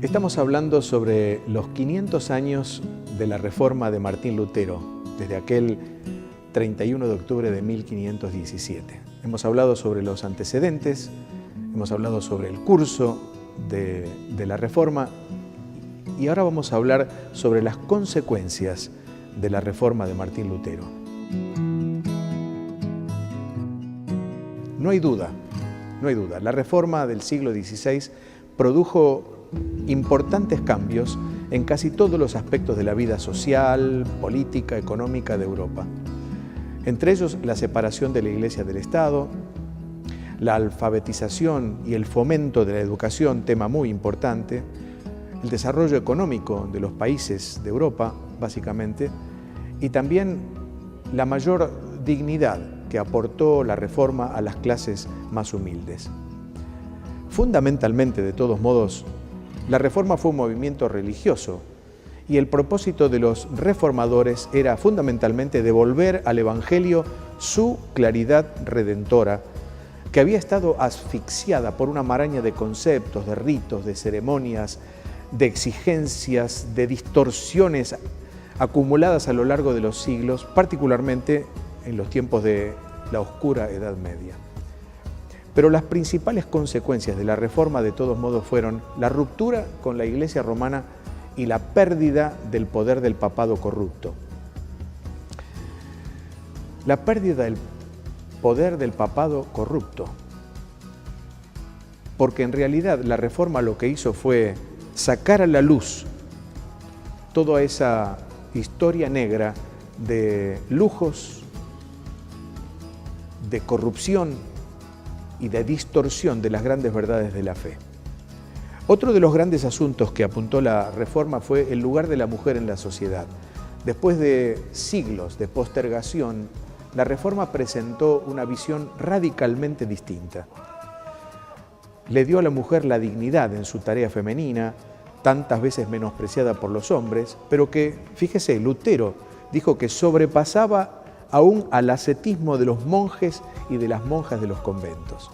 Estamos hablando sobre los 500 años de la Reforma de Martín Lutero, desde aquel 31 de octubre de 1517. Hemos hablado sobre los antecedentes, hemos hablado sobre el curso de la Reforma y ahora vamos a hablar sobre las consecuencias de la Reforma de Martín Lutero. No hay duda, la Reforma del siglo XVI produjo importantes cambios en casi todos los aspectos de la vida social, política, económica de Europa. Entre ellos, la separación de la Iglesia del Estado, la alfabetización y el fomento de la educación, tema muy importante, el desarrollo económico de los países de Europa, básicamente, y también la mayor dignidad que aportó la Reforma a las clases más humildes. Fundamentalmente, de todos modos, la Reforma fue un movimiento religioso y el propósito de los reformadores era fundamentalmente devolver al Evangelio su claridad redentora, que había estado asfixiada por una maraña de conceptos, de ritos, de ceremonias, de exigencias, de distorsiones acumuladas a lo largo de los siglos, particularmente en los tiempos de la oscura Edad Media. Pero las principales consecuencias de la Reforma, de todos modos, fueron la ruptura con la Iglesia romana y la pérdida del poder del papado corrupto. La pérdida del poder del papado corrupto, porque en realidad la Reforma lo que hizo fue sacar a la luz toda esa historia negra de lujos, de corrupción y de distorsión de las grandes verdades de la fe. Otro de los grandes asuntos que apuntó la Reforma fue el lugar de la mujer en la sociedad. Después de siglos de postergación, la Reforma presentó una visión radicalmente distinta. Le dio a la mujer la dignidad en su tarea femenina, tantas veces menospreciada por los hombres, pero que, fíjese, Lutero dijo que sobrepasaba aún al ascetismo de los monjes y de las monjas de los conventos.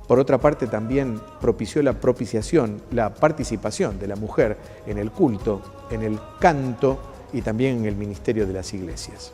Por otra parte, también propició la participación de la mujer en el culto, en el canto y también en el ministerio de las iglesias.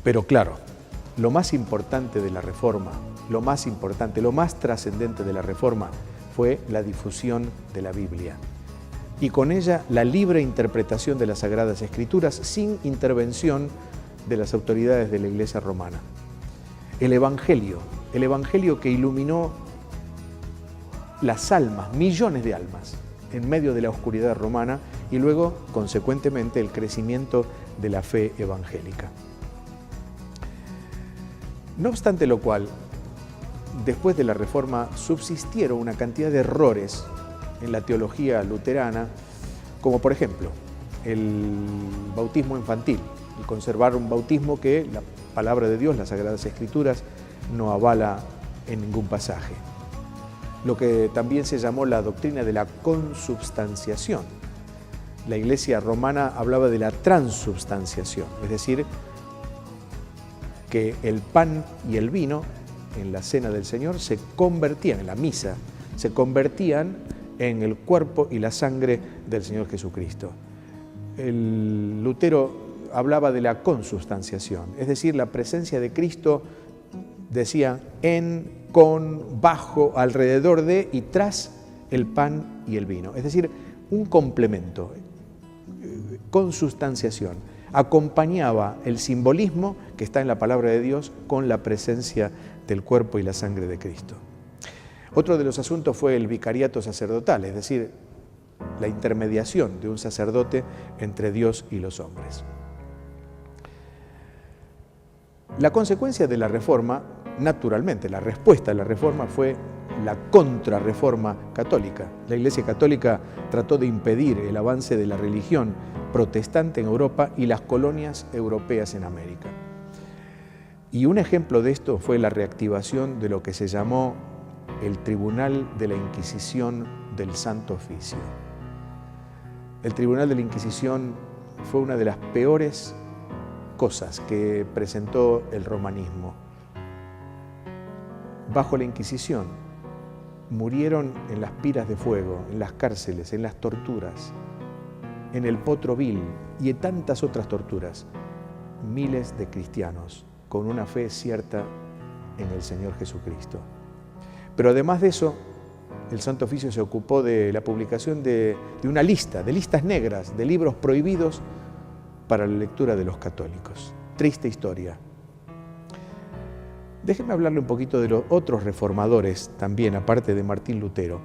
Pero claro, lo más importante de la Reforma, lo más trascendente de la Reforma fue la difusión de la Biblia y con ella la libre interpretación de las Sagradas Escrituras sin intervención de las autoridades de la Iglesia romana. El Evangelio que iluminó las almas, millones de almas, en medio de la oscuridad romana y luego, consecuentemente, el crecimiento de la fe evangélica. No obstante lo cual, después de la Reforma subsistieron una cantidad de errores en la teología luterana, como por ejemplo el bautismo infantil, el conservar un bautismo que la palabra de Dios, las Sagradas Escrituras, no avala en ningún pasaje. Lo que también se llamó la doctrina de la consubstanciación. La Iglesia romana hablaba de la transubstanciación, es decir, que el pan y el vino en la cena del Señor se convertían, en la misa, se convertían en el cuerpo y la sangre del Señor Jesucristo. El Lutero hablaba de la consubstanciación, es decir, la presencia de Cristo, decía, en, con, bajo, alrededor de y tras el pan y el vino. Es decir, un complemento, consubstanciación. Acompañaba el simbolismo que está en la palabra de Dios con la presencia del cuerpo y la sangre de Cristo. Otro de los asuntos fue el vicariato sacerdotal, es decir, la intermediación de un sacerdote entre Dios y los hombres. La consecuencia de la Reforma, naturalmente, la respuesta a la Reforma fue la contrarreforma católica. La Iglesia Católica trató de impedir el avance de la religión protestante en Europa y las colonias europeas en América. Y un ejemplo de esto fue la reactivación de lo que se llamó el Tribunal de la Inquisición del Santo Oficio. El Tribunal de la Inquisición fue una de las peores cosas que presentó el romanismo. Bajo la Inquisición, murieron en las piras de fuego, en las cárceles, en las torturas, en el potro vil y en tantas otras torturas. Miles de cristianos con una fe cierta en el Señor Jesucristo. Pero además de eso, el Santo Oficio se ocupó de la publicación de una lista, de listas negras, de libros prohibidos para la lectura de los católicos. Triste historia. Déjeme hablarle un poquito de los otros reformadores también, aparte de Martín Lutero.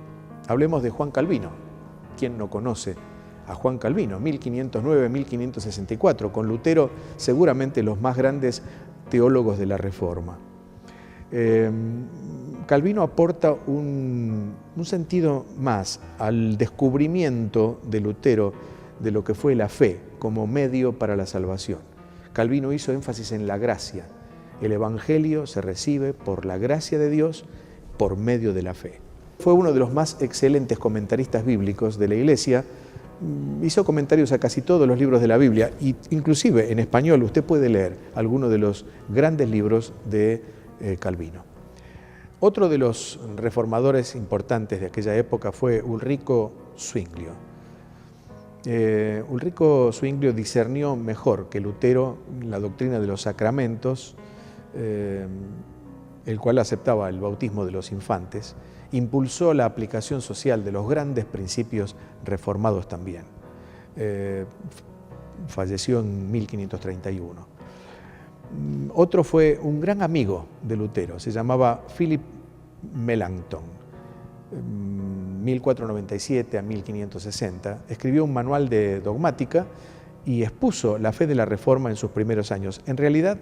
Hablemos de Juan Calvino. ¿Quién no conoce a Juan Calvino? 1509-1564, con Lutero seguramente los más grandes teólogos de la Reforma. Calvino aporta un sentido más al descubrimiento de Lutero de lo que fue la fe como medio para la salvación. Calvino hizo énfasis en la gracia. El Evangelio se recibe por la gracia de Dios por medio de la fe. Fue uno de los más excelentes comentaristas bíblicos de la Iglesia. Hizo comentarios a casi todos los libros de la Biblia, e inclusive en español usted puede leer algunos de los grandes libros de Calvino. Otro de los reformadores importantes de aquella época fue Ulrico Zwinglio. Ulrico Zwinglio discernió mejor que Lutero la doctrina de los sacramentos, el cual aceptaba el bautismo de los infantes, impulsó la aplicación social de los grandes principios reformados también. Falleció en 1531. Otro fue un gran amigo de Lutero, se llamaba Philip Melanchthon. 1497 a 1560, escribió un manual de dogmática y expuso la fe de la Reforma en sus primeros años. En realidad,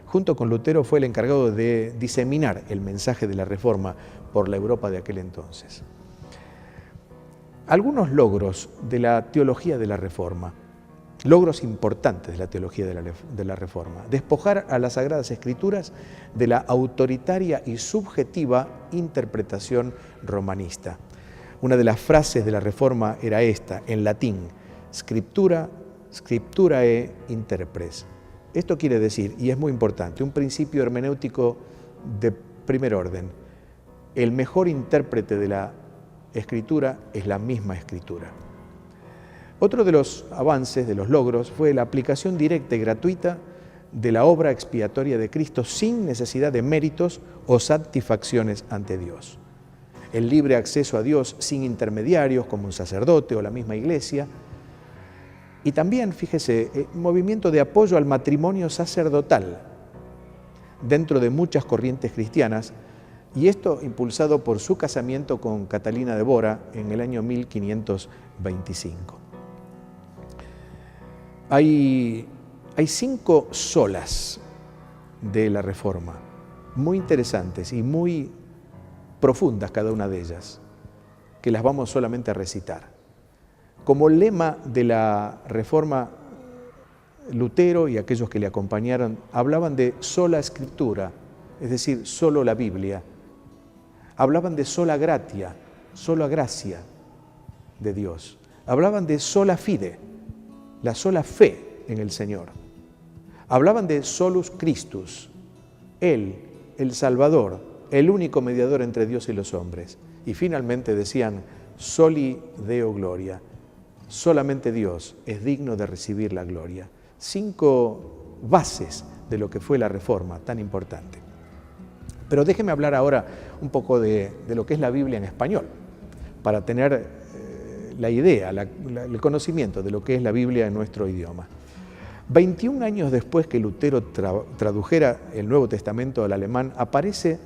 junto con Lutero, fue el encargado de diseminar el mensaje de la Reforma por la Europa de aquel entonces. Algunos logros de la teología de la Reforma, logros importantes de la teología de la Reforma: despojar a las Sagradas Escrituras de la autoritaria y subjetiva interpretación romanista. Una de las frases de la Reforma era esta, en latín: scriptura, scripturae interpres. Esto quiere decir, y es muy importante, un principio hermenéutico de primer orden: el mejor intérprete de la Escritura es la misma Escritura. Otro de los avances, de los logros, fue la aplicación directa y gratuita de la obra expiatoria de Cristo sin necesidad de méritos o satisfacciones ante Dios. El libre acceso a Dios sin intermediarios como un sacerdote o la misma iglesia. Y también, fíjese, un movimiento de apoyo al matrimonio sacerdotal dentro de muchas corrientes cristianas, y esto impulsado por su casamiento con Catalina de Bora en el año 1525. Hay 5 solas de la Reforma, muy interesantes y muy profundas cada una de ellas, que las vamos solamente a recitar. Como lema de la Reforma, Lutero y aquellos que le acompañaron hablaban de sola Escritura, es decir, solo la Biblia. Hablaban de sola gratia, sola gracia de Dios. Hablaban de sola fide, la sola fe en el Señor. Hablaban de solus Christus, Él, el Salvador, el único mediador entre Dios y los hombres. Y finalmente decían, soli Deo gloria, solamente Dios es digno de recibir la gloria. 5 bases de lo que fue la Reforma tan importante. Pero déjeme hablar ahora un poco de lo que es la Biblia en español, para tener la idea, el conocimiento de lo que es la Biblia en nuestro idioma. 21 años después que Lutero tradujera el Nuevo Testamento al alemán, aparece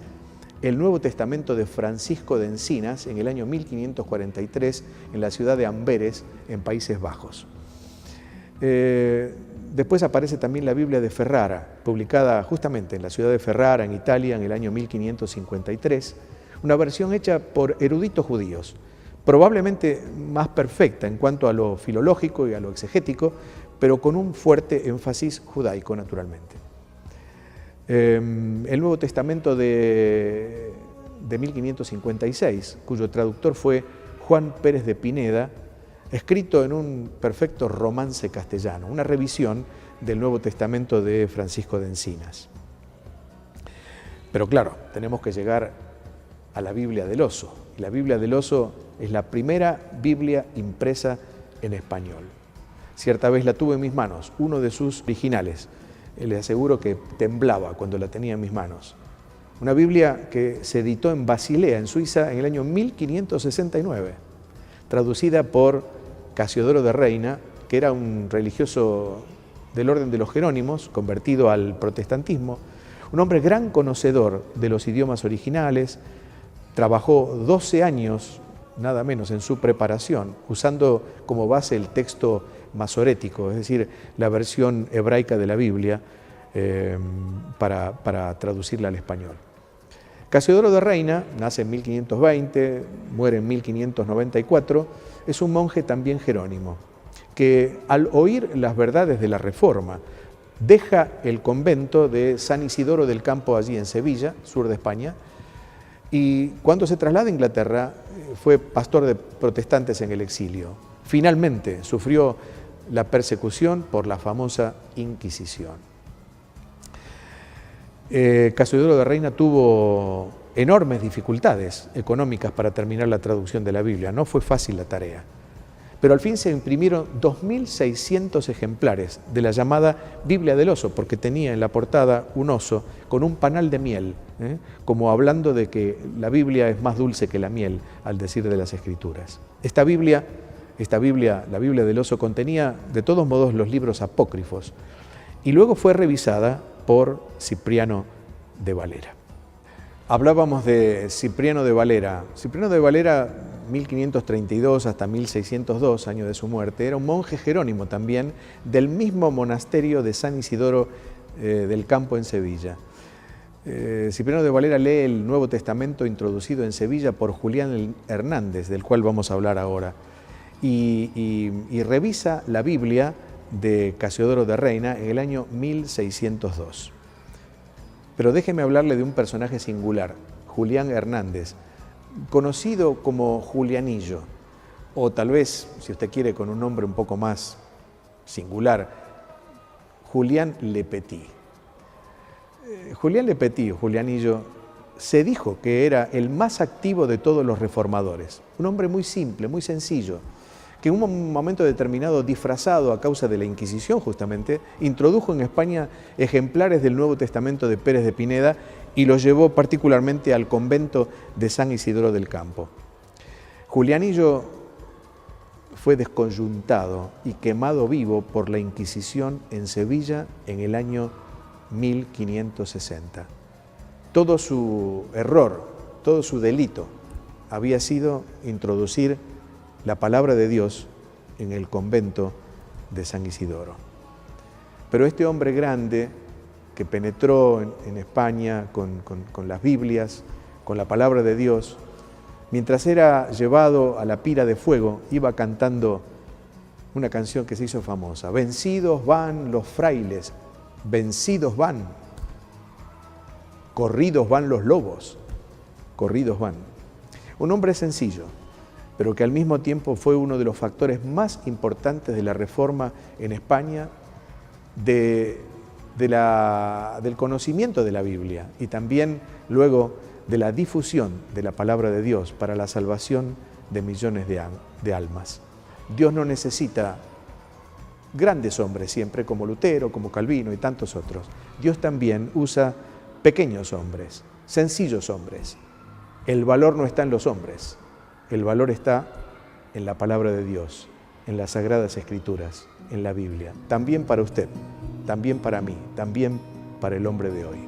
el Nuevo Testamento de Francisco de Encinas en el año 1543 en la ciudad de Amberes, en Países Bajos. Después aparece también la Biblia de Ferrara, publicada justamente en la ciudad de Ferrara, en Italia, en el año 1553, una versión hecha por eruditos judíos, probablemente más perfecta en cuanto a lo filológico y a lo exegético, pero con un fuerte énfasis judaico, naturalmente. El Nuevo Testamento de 1556, cuyo traductor fue Juan Pérez de Pineda, escrito en un perfecto romance castellano, una revisión del Nuevo Testamento de Francisco de Encinas. Pero claro, tenemos que llegar a la Biblia del Oso, Y la Biblia del Oso es la primera Biblia impresa en español. Cierta vez la tuve en mis manos, uno de sus originales. Les aseguro que temblaba cuando la tenía en mis manos. Una Biblia que se editó en Basilea, en Suiza, en el año 1569, traducida por Casiodoro de Reina, que era un religioso del orden de los Jerónimos, convertido al protestantismo, un hombre gran conocedor de los idiomas originales. Trabajó 12 años, nada menos, en su preparación, usando como base el texto masorético, es decir, la versión hebraica de la Biblia, para traducirla al español. Casiodoro de Reina nace en 1520, muere en 1594, es un monje también jerónimo, que al oír las verdades de la Reforma, deja el convento de San Isidoro del Campo, allí en Sevilla, sur de España, y cuando se traslada a Inglaterra fue pastor de protestantes en el exilio. Finalmente sufrió la persecución por la famosa Inquisición. Casiodoro de Reina tuvo enormes dificultades económicas para terminar la traducción de la Biblia. No fue fácil la tarea. Pero al fin se imprimieron 2.600 ejemplares de la llamada Biblia del Oso, porque tenía en la portada un oso con un panal de miel, como hablando de que la Biblia es más dulce que la miel, al decir de las Escrituras. Esta Biblia, la Biblia del Oso, contenía de todos modos los libros apócrifos y luego fue revisada por Cipriano de Valera. Hablábamos de Cipriano de Valera. Cipriano de Valera, 1532 hasta 1602, año de su muerte, era un monje jerónimo también del mismo monasterio de San Isidoro del Campo en Sevilla. Cipriano de Valera lee el Nuevo Testamento introducido en Sevilla por Julián Hernández, del cual vamos a hablar ahora, y revisa la Biblia de Casiodoro de Reina en el año 1602. Pero déjeme hablarle de un personaje singular, Julián Hernández, conocido como Julianillo, o tal vez, si usted quiere, con un nombre un poco más singular, Julián Le Petit. Julián Le Petit, Julianillo, se dijo que era el más activo de todos los reformadores, un hombre muy simple, muy sencillo, que en un momento determinado, disfrazado a causa de la Inquisición justamente, introdujo en España ejemplares del Nuevo Testamento de Pérez de Pineda y los llevó particularmente al convento de San Isidoro del Campo. Julianillo fue descoyuntado y quemado vivo por la Inquisición en Sevilla en el año 1560. Todo su error, todo su delito había sido introducir la palabra de Dios en el convento de San Isidoro. Pero este hombre grande que penetró en España con las Biblias, con la palabra de Dios, mientras era llevado a la pira de fuego, iba cantando una canción que se hizo famosa: vencidos van los frailes, vencidos van, corridos van los lobos, corridos van. Un hombre sencillo, pero que al mismo tiempo fue uno de los factores más importantes de la Reforma en España, del conocimiento de la Biblia y también luego de la difusión de la palabra de Dios para la salvación de millones de almas. Dios no necesita grandes hombres siempre, como Lutero, como Calvino y tantos otros. Dios también usa pequeños hombres, sencillos hombres. El valor no está en los hombres. El valor está en la palabra de Dios, en las Sagradas Escrituras, en la Biblia. También para usted, también para mí, también para el hombre de hoy.